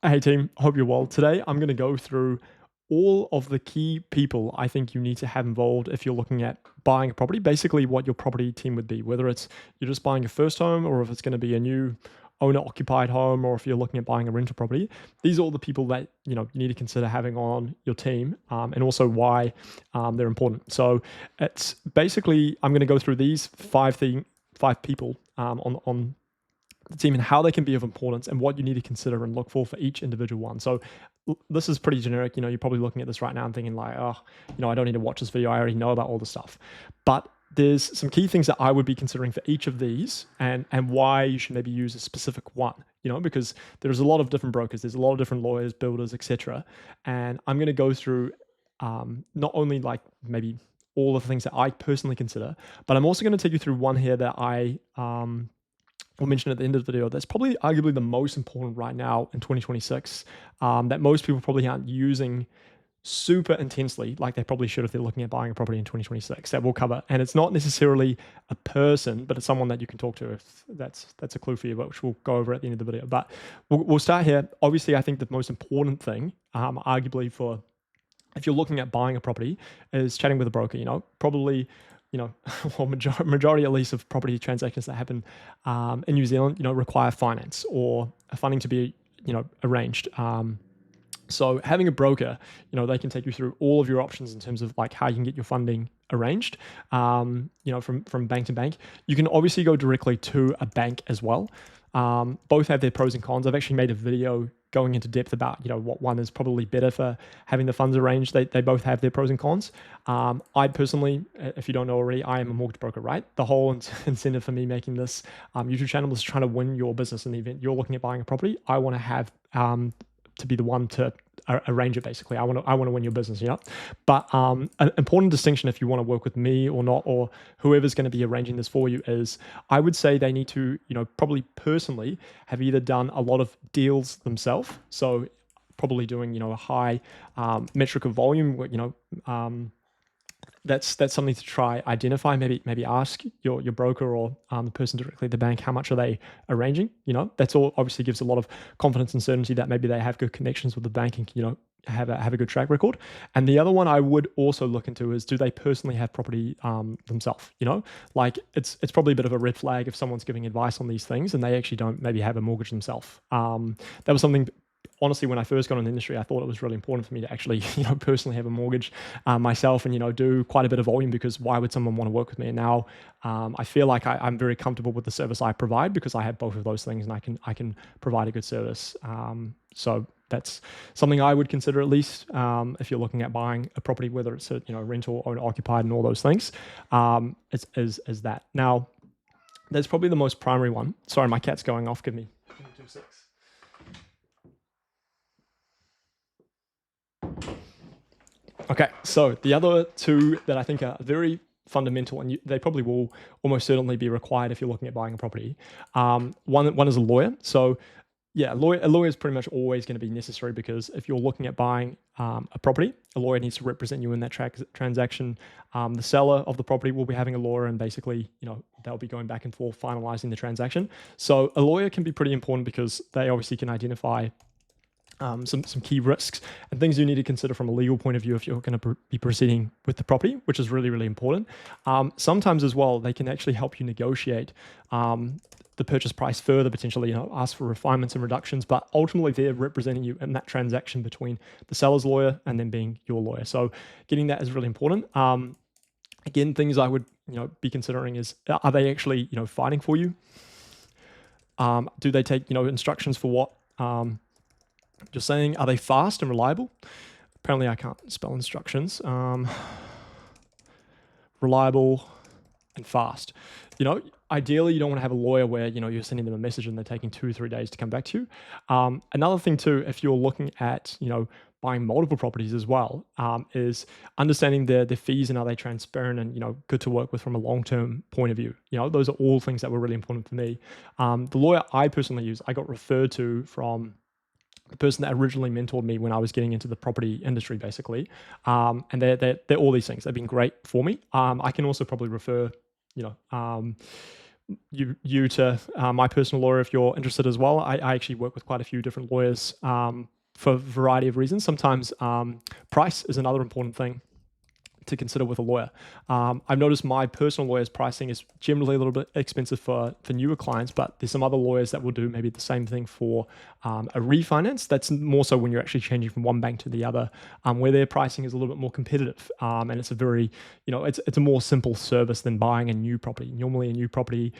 Hey team, hope you're well. Today I'm going to go through all of the key people I think you need to have involved if you're looking at buying a property, basically what your property team would be, whether it's you're just buying your first home or if it's going to be a new owner occupied home or if you're looking at buying a rental property. These are all the people that you need to consider having on your team, and also why they're important. So it's basically I'm going to go through these five people on the team and how they can be of importance and what you need to consider and look for each individual one. So this is pretty generic. You're probably looking at this right now and thinking like, oh, I don't need to watch this video. I already know about all the stuff. But there's some key things that I would be considering for each of these and why you should maybe use a specific one, because there's a lot of different brokers, there's a lot of different lawyers, builders, etc. And I'm going to go through not only like maybe all of the things that I personally consider, but I'm also going to take you through one here that I we'll mention at the end of the video, that's probably arguably the most important right now in 2026, that most people probably aren't using super intensely like they probably should if they're looking at buying a property in 2026, that we'll cover. And it's not necessarily a person, but it's someone that you can talk to, if that's a clue for you, which we'll go over at the end of the video. But we'll start here. Obviously, I think the most important thing, arguably for if you're looking at buying a property, is chatting with a broker. Probably well, majority at least of property transactions that happen in New Zealand, require finance or funding to be, arranged. So having a broker, they can take you through all of your options in terms of like how you can get your funding arranged, from bank to bank. You can obviously go directly to a bank as well. Both have their pros and cons. I've actually made a video going into depth about, what one is probably better for having the funds arranged. They both have their pros and cons. I personally, if you don't know already, I am a mortgage broker, right? The whole incentive for me making this YouTube channel is trying to win your business in the event you're looking at buying a property. I want to have to be the one to arrange it. Basically, I want to win your business, But an important distinction, if you want to work with me or not, or whoever's going to be arranging this for you, is I would say they need to, probably personally have either done a lot of deals themselves, so probably doing, a high metric of volume, that's something to try identify. Maybe ask your broker or the person directly at the bank, how much are they arranging. That's all obviously gives a lot of confidence and certainty that maybe they have good connections with the bank and have a good track record. And the other one I would also look into is, do they personally have property themselves? Like it's probably a bit of a red flag if someone's giving advice on these things and they actually don't maybe have a mortgage themselves. That was something. Honestly, when I first got in the industry, I thought it was really important for me to actually, personally have a mortgage myself and, do quite a bit of volume, because why would someone want to work with me? And now I feel like I'm very comfortable with the service I provide because I have both of those things and I can provide a good service. So that's something I would consider, at least if you're looking at buying a property, whether it's a rental or occupied and all those things, is that. Now, that's probably the most primary one. Sorry, my cat's going off. Give me 2 seconds. Okay, so the other two that I think are very fundamental, and they probably will almost certainly be required if you're looking at buying a property. One is a lawyer. So yeah, a lawyer is pretty much always going to be necessary, because if you're looking at buying a property, a lawyer needs to represent you in that transaction. The seller of the property will be having a lawyer, and basically, they'll be going back and forth finalizing the transaction. So a lawyer can be pretty important because they obviously can identify some key risks and things you need to consider from a legal point of view if you're going to be proceeding with the property, which is really, really important. Sometimes as well, they can actually help you negotiate the purchase price further, potentially, ask for refinements and reductions, but ultimately they're representing you in that transaction between the seller's lawyer and then being your lawyer. So getting that is really important. Again, things I would, be considering is, are they actually, fighting for you? Do they take, instructions for what, just saying, are they fast and reliable? Apparently I can't spell instructions. Reliable and fast. Ideally you don't want to have a lawyer where, you're sending them a message and they're taking 2-3 days to come back to you. Another thing too, if you're looking at, buying multiple properties as well, is understanding the fees and are they transparent and, good to work with from a long-term point of view. Those are all things that were really important for me. The lawyer I personally use, I got referred to from the person that originally mentored me when I was getting into the property industry, basically. And they're all these things. They've been great for me. I can also probably refer, you to my personal lawyer if you're interested as well. I actually work with quite a few different lawyers for a variety of reasons. Sometimes price is another important thing to consider with a lawyer. I've noticed my personal lawyer's pricing is generally a little bit expensive for newer clients, but there's some other lawyers that will do maybe the same thing for a refinance. That's more so when you're actually changing from one bank to the other, where their pricing is a little bit more competitive. And it's a very, it's a more simple service than buying a new property. Normally a new property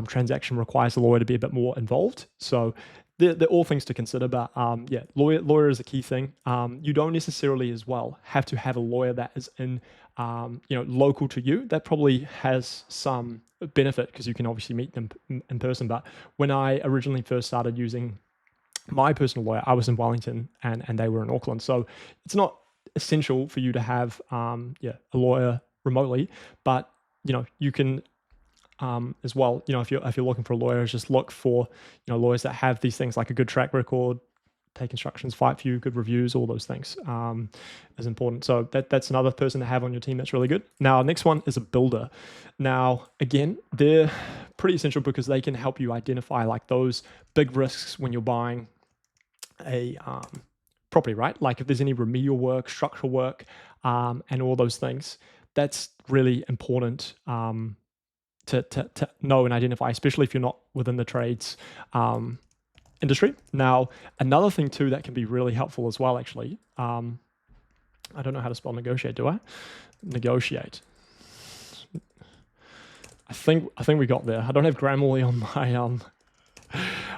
transaction requires the lawyer to be a bit more involved. So they're all things to consider, but yeah, lawyer is a key thing. You don't necessarily as well have to have a lawyer that is in, local to you. That probably has some benefit because you can obviously meet them in person. But when I originally first started using my personal lawyer, I was in Wellington and they were in Auckland. So it's not essential for you to have, a lawyer remotely, but you can as well, if you're looking for a lawyer, just look for lawyers that have these things like a good track record, take instructions, fight for you, good reviews, all those things is important. So that's another person to have on your team that's really good. Now, next one is a builder. Now, again, they're pretty essential because they can help you identify like those big risks when you're buying a property, right? Like if there's any remedial work, structural work, and all those things, that's really important. To know and identify, especially if you're not within the trades industry. Now, another thing too that can be really helpful as well, actually, I don't know how to spell negotiate, do I? Negotiate. I think we got there. I don't have Grammarly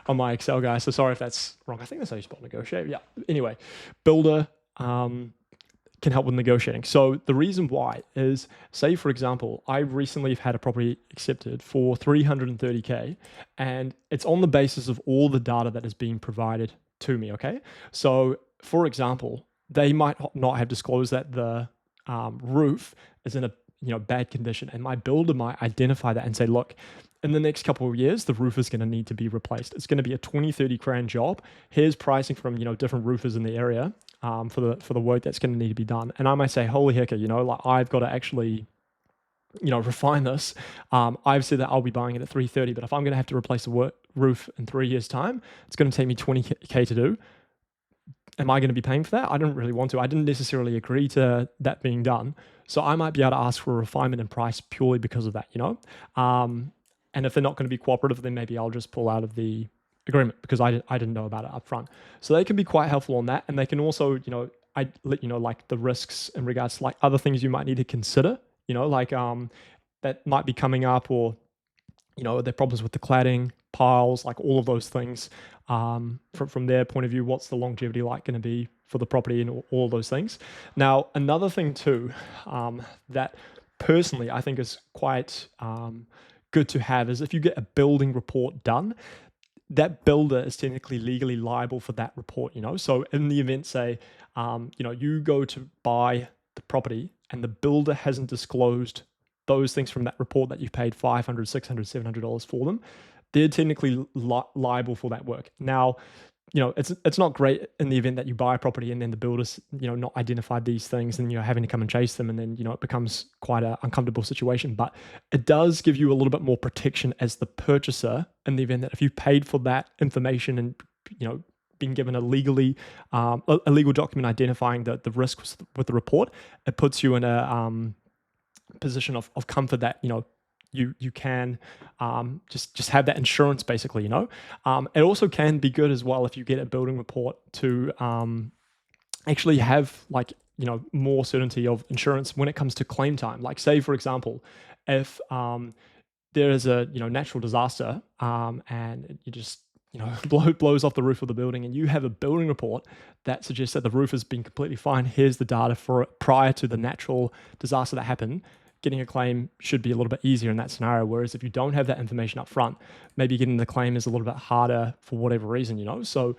on my Excel guy, so sorry if that's wrong. I think that's how you spell negotiate. Yeah. Anyway, builder. Can help with negotiating. So the reason why is, say for example, I recently have had a property accepted for 330K and it's on the basis of all the data that is being provided to me, okay? So for example, they might not have disclosed that the roof is in a bad condition, and my builder might identify that and say, look, in the next couple of years, the roof is going to need to be replaced. It's going to be a 20-30 grand job. Here's pricing from different roofers in the area for the work that's going to need to be done. And I might say, holy heck, like I've got to actually refine this. I've said that I'll be buying it at 330, but if I'm going to have to replace the roof in 3 years' time, it's going to take me 20K to do. Am I going to be paying for that? I don't really want to. I didn't necessarily agree to that being done. So I might be able to ask for a refinement in price purely because of that, and if they're not going to be cooperative, then maybe I'll just pull out of the agreement because I didn't know about it up front. So they can be quite helpful on that. And they can also, I let you know, like the risks in regards to like other things you might need to consider, like that might be coming up, or, their problems with the cladding, piles, like all of those things. From their point of view, what's the longevity like going to be for the property and all those things. Now, another thing too, that personally I think is quite good to have is if you get a building report done, that builder is technically legally liable for that report, So in the event, say, you go to buy the property and the builder hasn't disclosed those things from that report that you paid $500, $600, $700 for them, they're technically liable for that work. Now, it's not great in the event that you buy a property and then the builders, not identified these things and you're having to come and chase them, and then, it becomes quite an uncomfortable situation. But it does give you a little bit more protection as the purchaser in the event that if you paid for that information and, being given a legal document identifying the risks with the report, it puts you in a position of comfort that, you can just have that insurance basically, It also can be good as well if you get a building report to actually have like, more certainty of insurance when it comes to claim time. Like say, for example, if there is a, natural disaster and you just, blows off the roof of the building and you have a building report that suggests that the roof has been completely fine. Here's the data for it prior to the natural disaster that happened. Getting a claim should be a little bit easier in that scenario. Whereas if you don't have that information up front, maybe getting the claim is a little bit harder for whatever reason, So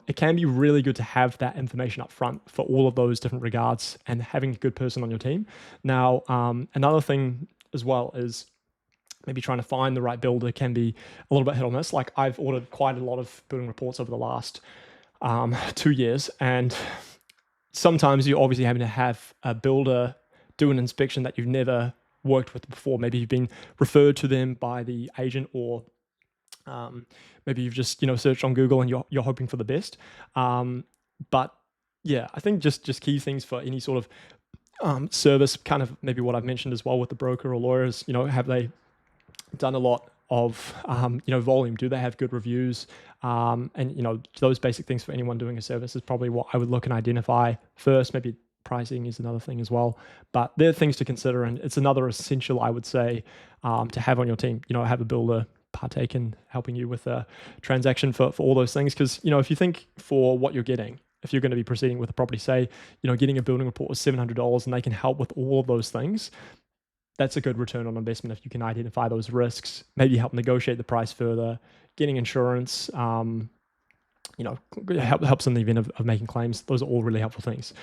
it can be really good to have that information up front for all of those different regards and having a good person on your team. Now, another thing as well is maybe trying to find the right builder can be a little bit hit or miss. Like I've ordered quite a lot of building reports over the last 2 years, and sometimes you're obviously having to have a builder do an inspection that you've never worked with before. Maybe you've been referred to them by the agent, or um, maybe you've just searched on Google and you're hoping for the best. But yeah, I think just key things for any sort of service, kind of maybe what I've mentioned as well with the broker or lawyers. Have they done a lot of volume? Do they have good reviews? And those basic things for anyone doing a service is probably what I would look and identify first. Maybe pricing is another thing as well, but they're things to consider, and it's another essential, I would say, to have on your team. Have a builder partake in helping you with a transaction for all those things, because if you think for what you're getting, if you're going to be proceeding with a property, say getting a building report was $700 and they can help with all of those things, that's a good return on investment if you can identify those risks, maybe help negotiate the price further, getting insurance, helps in the event of making claims. Those are all really helpful things.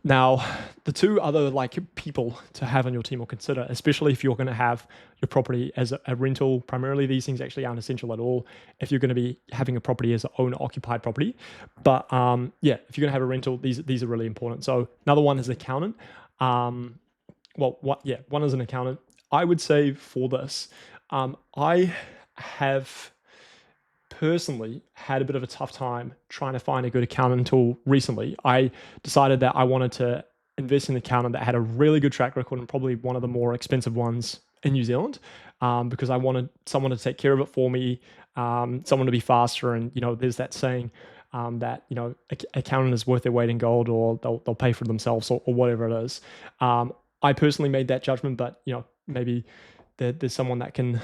Now, the two other people to have on your team or consider, especially if you're going to have your property as a rental, primarily these things actually aren't essential at all if you're going to be having a property as an owner-occupied property. But if you're going to have a rental, these are really important. So another one is accountant. One is an accountant. I would say for this, I have personally had a bit of a tough time trying to find a good accountant until recently. I decided that I wanted to invest in an accountant that had a really good track record and probably one of the more expensive ones in New Zealand, because I wanted someone to take care of it for me, someone to be faster. And, there's that saying that, accountant is worth their weight in gold, or they'll pay for themselves, or whatever it is. I personally made that judgment, but, maybe there's someone that can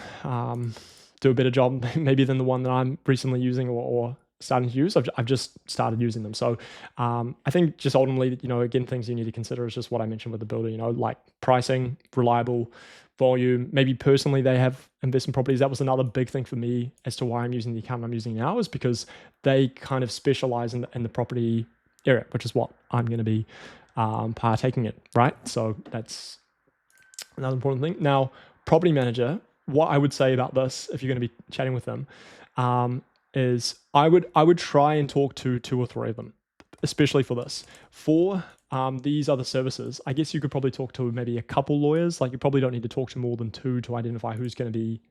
do a better job maybe than the one that I'm recently using or starting to use. I've just started using them. So I think just ultimately, again, things you need to consider is just what I mentioned with the builder, like pricing, reliable, volume. Maybe personally they have investment properties. That was another big thing for me as to why I'm using the accountant I'm using now, is because they kind of specialize in the property area, which is what I'm going to be partaking in, right? So that's another important thing. Now, property manager, what I would say about this, if you're going to be chatting with them, is I would try and talk to 2 or 3 of them, especially for this. For these other services, I guess you could probably talk to maybe a couple lawyers. Like, you probably don't need to talk to more than 2 to identify who's going to be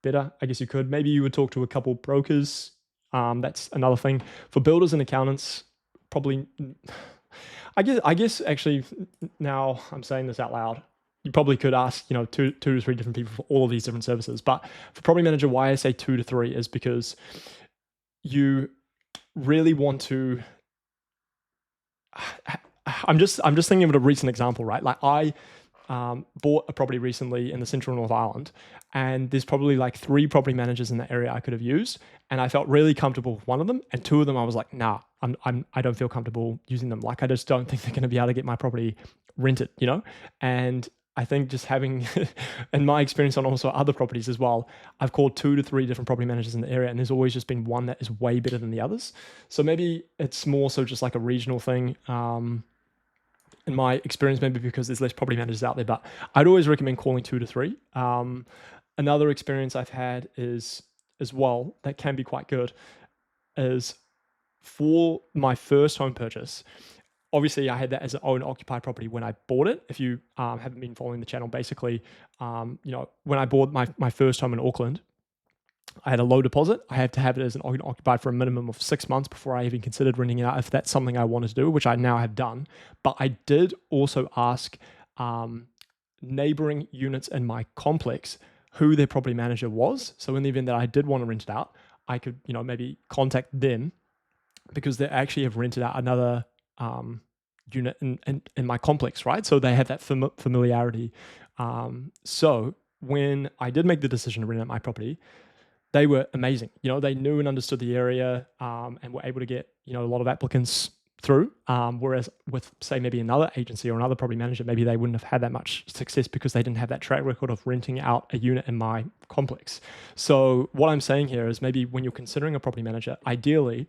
better. I guess you could. Maybe you would talk to a couple brokers. That's another thing. For builders and accountants, probably. I guess actually, now I'm saying this out loud, you probably could ask, 2 to 3 different people for all of these different services. But for property manager, why I say 2 to 3 is because you really want to. I'm just thinking of a recent example, right? Like, I bought a property recently in the central North Island, and there's probably 3 property managers in the area I could have used, and I felt really comfortable with one of them, and 2 of them I was like, nah, I don't feel comfortable using them. Like, I just don't think they're going to be able to get my property rented, And I think just having, in my experience on also other properties as well, I've called 2 to 3 different property managers in the area, and there's always just been one that is way better than the others. So maybe it's more so just like a regional thing. In my experience, maybe because there's less property managers out there, but I'd always recommend calling 2 to 3. Another experience I've had is, as well, that can be quite good, is for my first home purchase. Obviously, I had that as an owner-occupied property when I bought it. If you haven't been following the channel, basically, when I bought my first home in Auckland, I had a low deposit. I had to have it as an owner-occupied for a minimum of 6 months before I even considered renting it out, if that's something I wanted to do, which I now have done. But I did also ask neighboring units in my complex who their property manager was. So in the event that I did want to rent it out, I could, maybe contact them, because they actually have rented out another unit in my complex, right? So they have that familiarity. So when I did make the decision to rent out my property, they were amazing. They knew and understood the area, and were able to get, a lot of applicants through. Whereas with, say, maybe another agency or another property manager, maybe they wouldn't have had that much success because they didn't have that track record of renting out a unit in my complex. So what I'm saying here is, maybe when you're considering a property manager, ideally,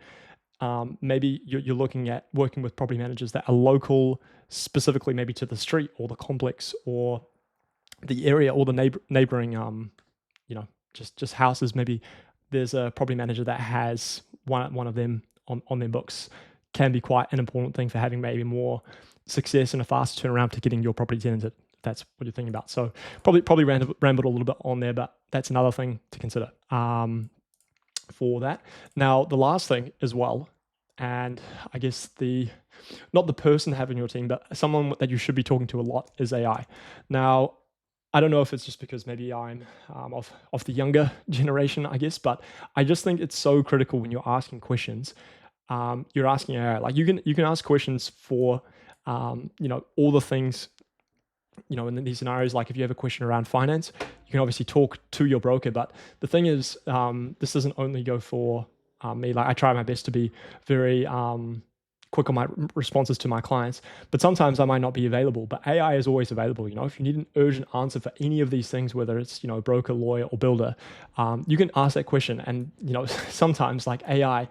maybe you're looking at working with property managers that are local, specifically maybe to the street or the complex or the area or the neighboring, just houses. Maybe there's a property manager that has one of them on their books. Can be quite an important thing for having maybe more success and a faster turnaround to getting your property tenanted. that's what you're thinking about. So probably rambled a little bit on there, but that's another thing to consider for that. Now, the last thing as well, and I guess not the person to have in your team, but someone that you should be talking to a lot is AI. Now, I don't know if it's just because maybe I'm of the younger generation, I guess, but I just think it's so critical when you're asking questions. You're asking AI, like you can ask questions for all the things, in these scenarios. Like if you have a question around finance, you can obviously talk to your broker. But the thing is, this doesn't only go for me. Like I try my best to be very quick on my responses to my clients, but sometimes I might not be available. But AI is always available. If you need an urgent answer for any of these things, whether it's broker, lawyer, or builder, you can ask that question. And sometimes like AI,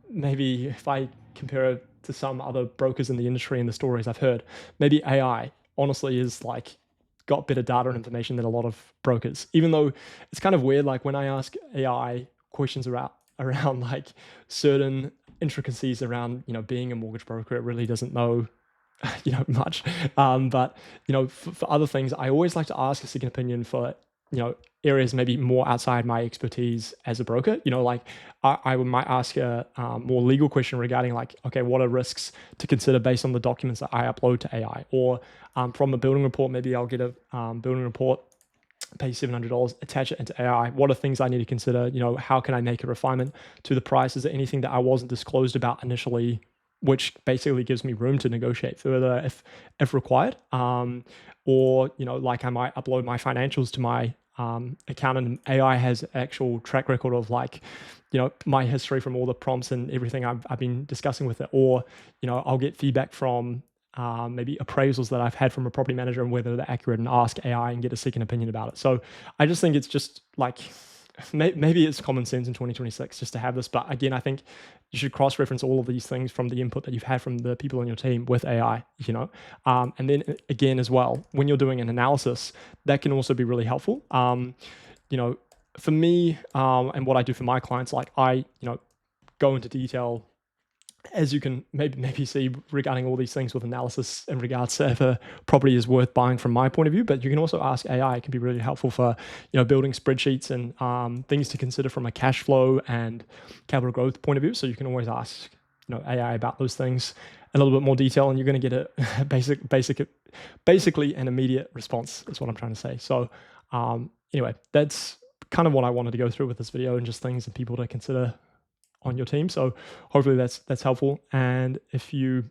maybe if I compare it to some other brokers in the industry and the stories I've heard, maybe AI honestly is like got better data and information than a lot of brokers. Even though it's kind of weird, like when I ask AI questions around like certain intricacies around being a mortgage broker, it really doesn't know much. But for other things, I always like to ask a second opinion for areas maybe more outside my expertise as a broker. Like I might ask a more legal question regarding like, okay, what are risks to consider based on the documents that I upload to AI? Or from a building report, maybe I'll get a building report, pay $700, attach it into AI. What are things I need to consider? How can I make a refinement to the price? Is there anything that I wasn't disclosed about initially, which basically gives me room to negotiate further if required? Or like I might upload my financials to my accountant, and AI has actual track record of like my history from all the prompts and everything I've been discussing with it. Or I'll get feedback from maybe appraisals that I've had from a property manager and whether they're accurate, and ask AI and get a second opinion about it. So I just think it's just like maybe it's common sense in 2026 just to have this. But again, I think you should cross-reference all of these things from the input that you've had from the people on your team with AI, and then again as well, when you're doing an analysis, that can also be really helpful. For me, and what I do for my clients, like I, go into detail, as you can maybe see, regarding all these things with analysis in regards to if a property is worth buying from my point of view. But you can also ask AI. It can be really helpful for building spreadsheets and things to consider from a cash flow and capital growth point of view. So you can always ask AI about those things in a little bit more detail, and you're going to get a basically an immediate response. Is what I'm trying to say. So anyway, that's kind of what I wanted to go through with this video, and just things and people to consider on your team. So hopefully that's helpful. And if you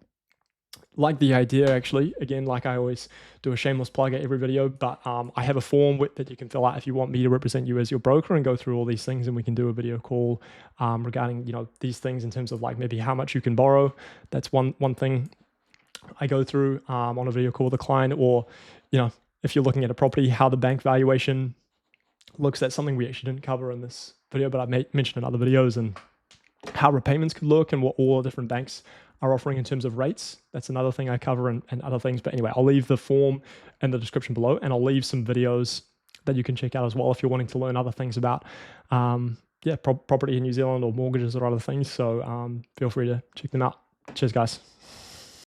like the idea, actually, again, like I always do a shameless plug at every video, but I have a form that you can fill out if you want me to represent you as your broker and go through all these things, and we can do a video call regarding these things in terms of like maybe how much you can borrow. That's one thing I go through on a video call with a client. Or if you're looking at a property, how the bank valuation looks. That's something we actually didn't cover in this video, but I mentioned in other videos, and how repayments could look and what all the different banks are offering in terms of rates. That's another thing I cover, and other things. But anyway, I'll leave the form in the description below, and I'll leave some videos that you can check out as well if you're wanting to learn other things about property in New Zealand or mortgages or other things. So feel free to check them out. Cheers, guys.